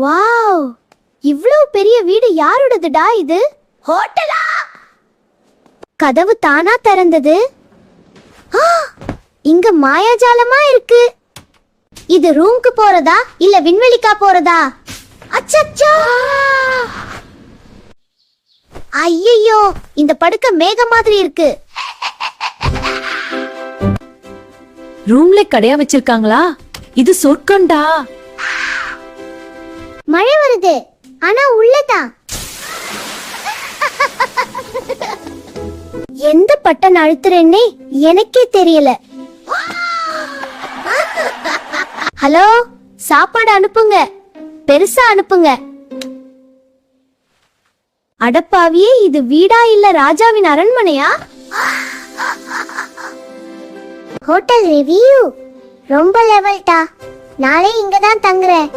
Wow, இவ்வளவு பெரிய வீடு யாரோடதுடா இது? ஹோட்டலா? கதவு தானா திறந்தது. இங்க மாயாஜாலமா இருக்கு. இது ரூம்க்கு போறதா இல்ல விண்வெளிக்கா போறதா? அச்சச்சோ! ஐயோ, இந்த படுக்கை மேக மாதிரி இருக்கு. ரூம்ல கடையா வச்சிருக்காங்களா? இது சொர்க்கம்டா. மழை வருது, ஆனா உள்ளதான். எந்த பட்டன் அழுத்துறேன்னே எனக்கே தெரியல. ஹலோ, சாப்பாடு அனுப்புங்க, பெருசா அனுப்புங்க. அடப்பாவியே, இது வீடா இல்ல ராஜாவின் அரண்மனையா? ஹோட்டல் ரிவ்யூ ரொம்ப லெவல்டா. நாளை இங்க தான் தங்குறேன்.